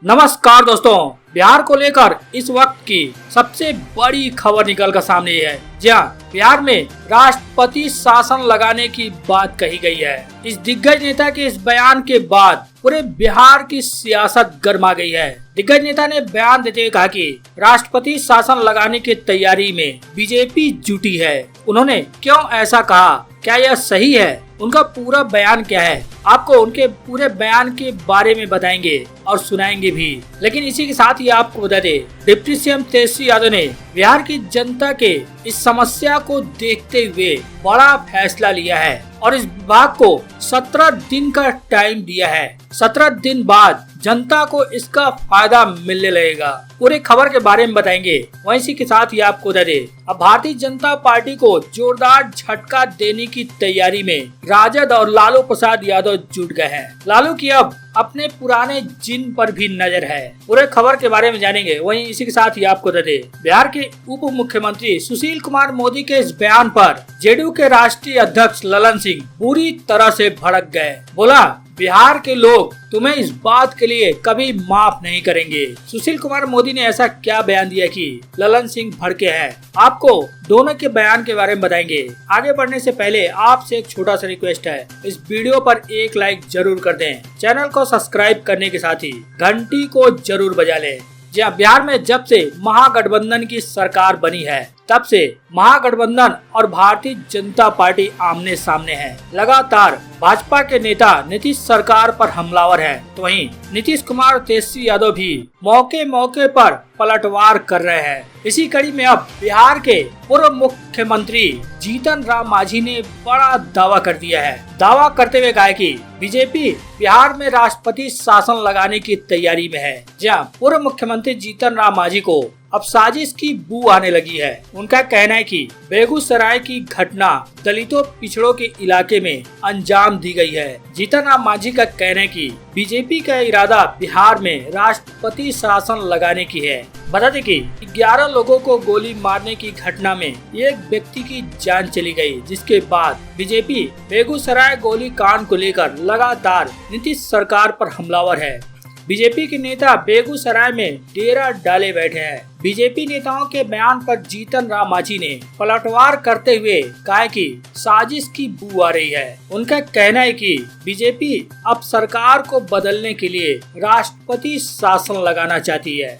नमस्कार दोस्तों, बिहार को लेकर इस वक्त की सबसे बड़ी खबर निकल कर सामने है। जहां बिहार में राष्ट्रपति शासन लगाने की बात कही गई है। इस दिग्गज नेता के इस बयान के बाद पूरे बिहार की सियासत गर्मा गई है। दिग्गज नेता ने बयान देते हुए कहा कि राष्ट्रपति शासन लगाने की तैयारी में बीजेपी जुटी है। उन्होंने क्यों ऐसा कहा, क्या यह सही है, उनका पूरा बयान क्या है, आपको उनके पूरे बयान के बारे में बताएंगे और सुनाएंगे भी। लेकिन इसी के साथ ही आपको बता दें, डिप्टी सीएम तेजस्वी यादव ने बिहार की जनता के इस समस्या को देखते हुए बड़ा फैसला लिया है और इस विभाग को 17 दिन का टाइम दिया है। 17 दिन बाद जनता को इसका फायदा मिलने लगेगा। पूरे खबर के बारे में बताएंगे। वहीं इसी के साथ ही आपको बता दें, अब भारतीय जनता पार्टी को जोरदार झटका देने की तैयारी में राजद और लालू प्रसाद यादव जुट गए हैं। लालू की अब अपने पुराने जिन पर भी नजर है। पूरे खबर के बारे में जानेंगे। वहीं इसी के साथ ही आपको बता दें, बिहार के उप मुख्यमंत्री सुशील कुमार मोदी के इस बयान पर जेडीयू के राष्ट्रीय अध्यक्ष ललन सिंह पूरी तरह से भड़क गए। बोला, बिहार के लोग तुम्हें इस बात के लिए कभी माफ नहीं करेंगे। सुशील कुमार मोदी ने ऐसा क्या बयान दिया कि ललन सिंह भड़के हैं। आपको दोनों के बयान के बारे में बताएंगे। आगे बढ़ने से पहले आपसे एक छोटा सा रिक्वेस्ट है, इस वीडियो पर एक लाइक जरूर कर दें। चैनल को सब्सक्राइब करने के साथ ही घंटी को जरूर बजा लें। जहाँ बिहार में जब से महागठबंधन की सरकार बनी है, तब से महागठबंधन और भारतीय जनता पार्टी आमने सामने है। लगातार भाजपा के नेता नीतीश सरकार पर हमलावर हैं, तो वहीं नीतीश कुमार तेजस्वी यादव भी मौके मौके पर पलटवार कर रहे हैं। इसी कड़ी में अब बिहार के पूर्व मुख्यमंत्री जीतन राम मांझी ने बड़ा दावा कर दिया है। दावा करते हुए कहा कि बीजेपी बिहार में राष्ट्रपति शासन लगाने की तैयारी में है। जहां पूर्व मुख्यमंत्री जीतन राम मांझी को अब साजिश की बू आने लगी है। उनका कहना है कि बेगूसराय की घटना दलितों पिछड़ों के इलाके में अंजाम दी गई है। जीतन राम मांझी का कहना है कि बीजेपी का इरादा बिहार में राष्ट्रपति शासन लगाने की है। बता दें कि 11 लोगों को गोली मारने की घटना में एक व्यक्ति की जान चली गई, जिसके बाद बीजेपी बेगूसराय गोली कांड को लेकर लगातार नीतीश सरकार पर हमलावर है। बीजेपी के नेता बेगूसराय में डेरा डाले बैठे हैं। बीजेपी नेताओं के बयान पर जीतन राम मांझी ने पलटवार करते हुए कहा कि साजिश की बू आ रही है। उनका कहना है कि बीजेपी अब सरकार को बदलने के लिए राष्ट्रपति शासन लगाना चाहती है।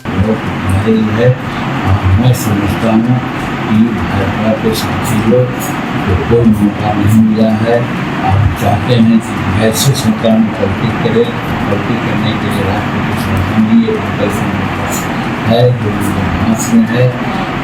मैं समझता हूँ कि भाजपा के साथियों को कोई मौका नहीं मिला है। आप चाहते हैं कि ऐसे सरकार में भर्ती करे, भर्ती करने के लिए राष्ट्रपति शासन भी एक है जो हाथ में है,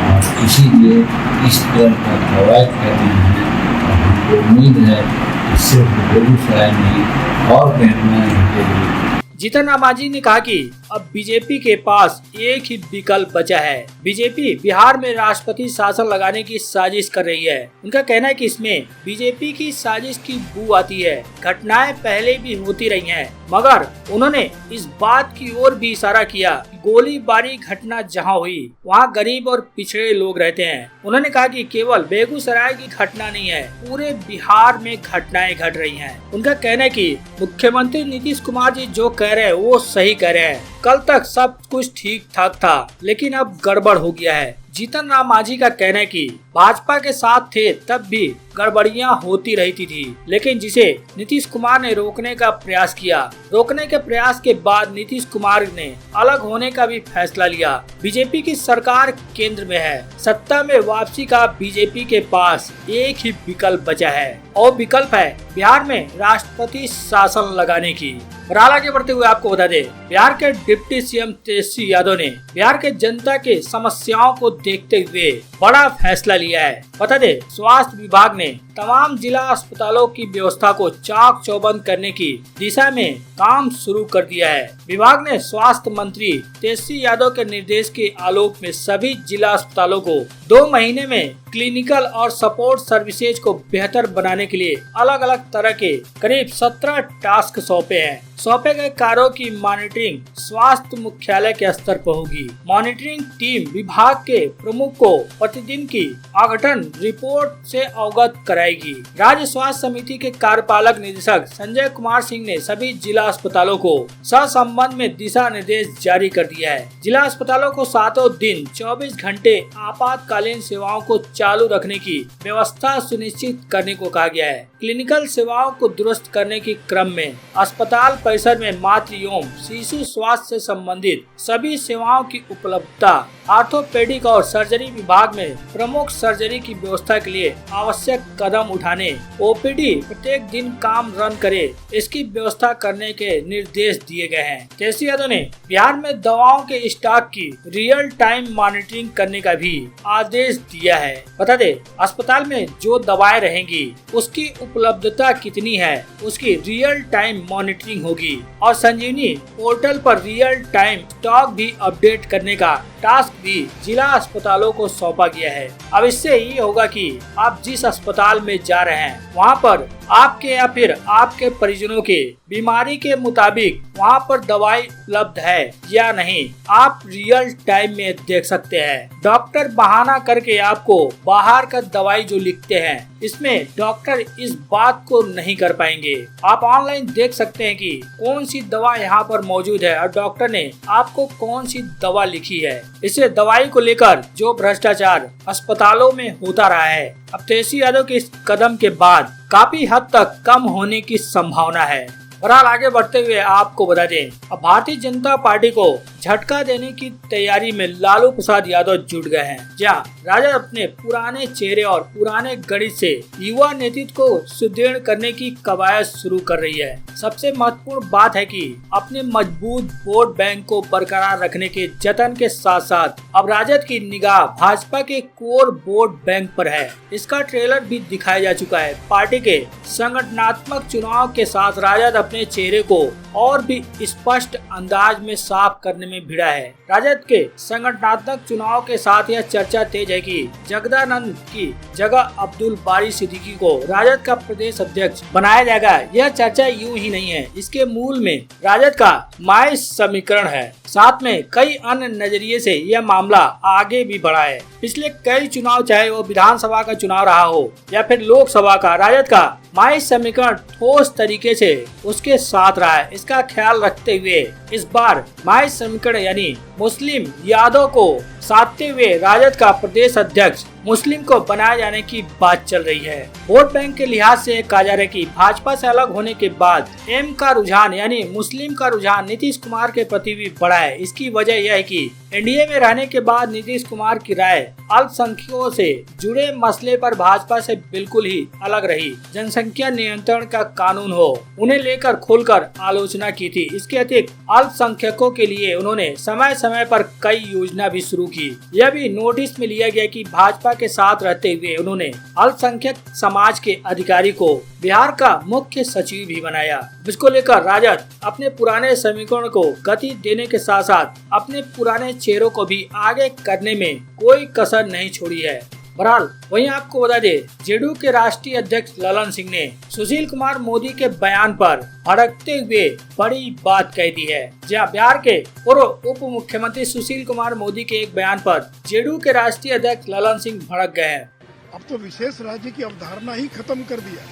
और इसीलिए इस तरह का दबाव कर रहे हैं। और हमको उम्मीद है कि सिर्फ बेगूसराय नहीं और कहीं जीतन राम मांझी ने कहा कि अब बीजेपी के पास एक ही विकल्प बचा है। बीजेपी बिहार में राष्ट्रपति शासन लगाने की साजिश कर रही है। उनका कहना है कि इसमें बीजेपी की साजिश की बू आती है। घटनाएं पहले भी होती रही हैं, मगर उन्होंने इस बात की ओर भी इशारा किया, गोलीबारी घटना जहां हुई वहां गरीब और पिछड़े लोग रहते हैं। उन्होंने कहा कि केवल बेगूसराय की घटना नहीं है, पूरे बिहार में घटनाएं घट रही हैं। उनका कहना है कि मुख्यमंत्री नीतीश कुमार जी जो कह रहे हैं वो सही कह रहे हैं। कल तक सब कुछ ठीक ठाक था, लेकिन अब गड़बड़ हो गया है। जीतन राम मांझी का कहना है कि भाजपा के साथ थे तब भी गड़बड़ियां होती रहती थी, लेकिन जिसे नीतीश कुमार ने रोकने का प्रयास किया। रोकने के प्रयास के बाद नीतीश कुमार ने अलग होने का भी फैसला लिया। बीजेपी की सरकार केंद्र में है। सत्ता में वापसी का बीजेपी के पास एक ही विकल्प बचा है, और विकल्प है बिहार में राष्ट्रपति शासन लगाने की। बहरहाल आगे बढ़ते हुए आपको बता दें, बिहार के डिप्टी सीएम तेजस्वी यादव ने बिहार के जनता के समस्याओं को देखते हुए बड़ा फैसला लिया है। बता दें, स्वास्थ्य विभाग ने तमाम जिला अस्पतालों की व्यवस्था को चाक चौबंद करने की दिशा में काम शुरू कर दिया है। विभाग ने स्वास्थ्य मंत्री तेजस्वी यादव के निर्देश के आलोक में सभी जिला अस्पतालों को 2 महीने में क्लिनिकल और सपोर्ट सर्विसेज को बेहतर बनाने के लिए अलग अलग तरह के करीब 17 टास्क सौंपे हैं। सौंपे गए कार्यों की मॉनिटरिंग स्वास्थ्य मुख्यालय के स्तर पर होगी। मॉनिटरिंग टीम विभाग के प्रमुख को प्रतिदिन की आवंटन रिपोर्ट से अवगत कराएगी। राज्य स्वास्थ्य समिति के कार्यपालक निदेशक संजय कुमार सिंह ने सभी जिला अस्पतालों को संबंध में दिशा निर्देश जारी कर दिया है। जिला अस्पतालों को 7 दिन 24 घंटे आपातकालीन सेवाओं को चालू रखने की व्यवस्था सुनिश्चित करने को कहा गया है। क्लिनिकल सेवाओं को दुरुस्त करने के क्रम में अस्पताल परिसर में मातृ एवं शिशु स्वास्थ्य से संबंधित सभी सेवाओं की उपलब्धता, ऑर्थोपेडिक और सर्जरी विभाग में प्रमुख सर्जरी की व्यवस्था के लिए आवश्यक कदम उठाने, ओपीडी प्रत्येक दिन काम रन करे, इसकी व्यवस्था करने के निर्देश दिए गए हैं। केसी यादव ने बिहार में दवाओं के स्टॉक की रियल टाइम मॉनिटरिंग करने का भी आदेश दिया है। बता दे, अस्पताल में जो दवाएं रहेंगी उसकी उपलब्धता कितनी है, उसकी रियल टाइम मॉनिटरिंग होगी और संजीवनी पोर्टल पर रियल टाइम स्टॉक भी अपडेट करने का टास्क भी जिला अस्पतालों को सौंपा गया है। अब इससे ये होगा कि आप जिस अस्पताल में जा रहे हैं वहाँ पर आपके या फिर आपके परिजनों के बीमारी के मुताबिक वहाँ पर दवाई उपलब्ध है या नहीं, आप रियल टाइम में देख सकते हैं। डॉक्टर बहाना करके आपको बाहर का दवाई जो लिखते हैं, इसमें डॉक्टर इस बात को नहीं कर पाएंगे। आप ऑनलाइन देख सकते हैं कि कौन सी दवा यहाँ पर मौजूद है और डॉक्टर ने आपको कौन सी दवा लिखी है। इससे दवाई को लेकर जो भ्रष्टाचार अस्पतालों में होता रहा है, अब केसी यादव के इस कदम के बाद काफी हद तक कम होने की संभावना है। बहरहाल आगे बढ़ते हुए आपको बता दें, अब भारतीय जनता पार्टी को झटका देने की तैयारी में लालू प्रसाद यादव जुट गए हैं। जहां राजद अपने पुराने चेहरे और पुराने गणित से युवा नेतृत्व को सुदृढ़ करने की कवायद शुरू कर रही है। सबसे महत्वपूर्ण बात है कि अपने मजबूत वोट बैंक को बरकरार रखने के जतन के साथ साथ अब राजद की निगाह भाजपा के कोर वोट बैंक पर है। इसका ट्रेलर भी दिखाया जा चुका है। पार्टी के संगठनात्मक चुनाव के साथ राजद अपने चेहरे को और भी स्पष्ट अंदाज में साफ करने में भिड़ा है। राजद के संगठनात्मक चुनाव के साथ यह चर्चा तेज है कि जगदानंद की जगह अब्दुल बारी सिद्दीकी को राजद का प्रदेश अध्यक्ष बनाया जाएगा। यह चर्चा यूं ही नहीं है, इसके मूल में राजद का माय समीकरण है। साथ में कई अन्य नजरिए से यह मामला आगे भी बढ़ा है। पिछले कई चुनाव, चाहे वो विधानसभा का चुनाव रहा हो या फिर लोकसभा का, राजद का माय समीकरण ठोस तरीके से उसके साथ रहा है। इसका ख्याल रखते हुए इस बार माय समीकरण यानी मुस्लिम यादव को साधते हुए राजद का प्रदेश अध्यक्ष मुस्लिम को बनाए जाने की बात चल रही है। वोट बैंक के लिहाज से कहा जा रहा है कि भाजपा से अलग होने के बाद एम का रुझान यानी मुस्लिम का रुझान नीतीश कुमार के प्रति भी बढ़ा है। इसकी वजह यह है कि एनडीए में रहने के बाद नीतीश कुमार की राय अल्पसंख्यकों से जुड़े मसले पर भाजपा से बिल्कुल ही अलग रही। जनसंख्या नियंत्रण का कानून हो, उन्हें लेकर खुलकर आलोचना की थी। इसके अतिरिक्त अल्पसंख्यकों के लिए उन्होंने समय समय पर कई योजना भी शुरू की। यह भी नोटिस में लिया गया कि भाजपा के साथ रहते हुए उन्होंने अल्पसंख्यक समाज के अधिकारी को बिहार का मुख्य सचिव भी बनाया, जिसको लेकर राजद अपने पुराने समीकरण को गति देने के साथ साथ अपने पुराने चेहरों को भी आगे करने में कोई कसर नहीं छोड़ी है। बहरहाल वहीं आपको बता दे, जेडीयू के राष्ट्रीय अध्यक्ष ललन सिंह ने सुशील कुमार मोदी के बयान पर भड़कते हुए बड़ी बात कह दी है। जहां बिहार के पूर्व उप मुख्यमंत्री सुशील कुमार मोदी के एक बयान पर जेडीयू के राष्ट्रीय अध्यक्ष ललन सिंह भड़क गए हैं। अब तो विशेष राज्य की अवधारणा ही खत्म कर दिया।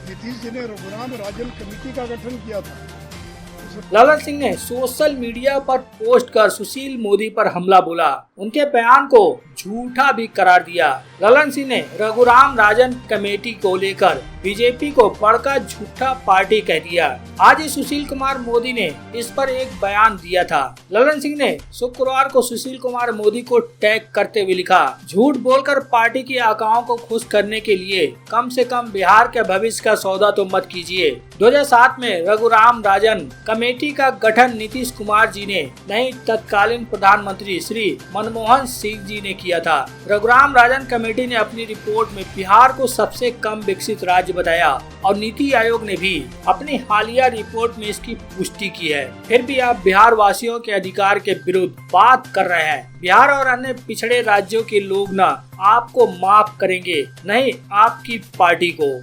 नीतीश जी ने रघुराम राजन कमेटी का गठन किया था। ललन सिंह ने सोशल मीडिया पर पोस्ट कर सुशील मोदी पर हमला बोला, उनके बयान को झूठा भी करार दिया। ललन सिंह ने रघुराम राजन कमेटी को लेकर बीजेपी को बड़का झूठा पार्टी कह दिया। आज ही सुशील कुमार मोदी ने इस पर एक बयान दिया था। ललन सिंह ने शुक्रवार को सुशील कुमार मोदी को टैग करते हुए लिखा, झूठ बोलकर पार्टी की आकाओं को खुश करने के लिए कम से कम बिहार के भविष्य का सौदा तो मत कीजिए। 2007 में रघुराम राजन कमेटी का गठन नीतीश कुमार जी ने नहीं, तत्कालीन प्रधानमंत्री श्री मनमोहन सिंह जी ने किया किया था। रघुराम राजन कमेटी ने अपनी रिपोर्ट में बिहार को सबसे कम विकसित राज्य बताया और नीति आयोग ने भी अपनी हालिया रिपोर्ट में इसकी पुष्टि की है। फिर भी आप बिहार वासियों के अधिकार के विरुद्ध बात कर रहे हैं। बिहार और अन्य पिछड़े राज्यों के लोग न आपको माफ करेंगे, नहीं आपकी पार्टी को।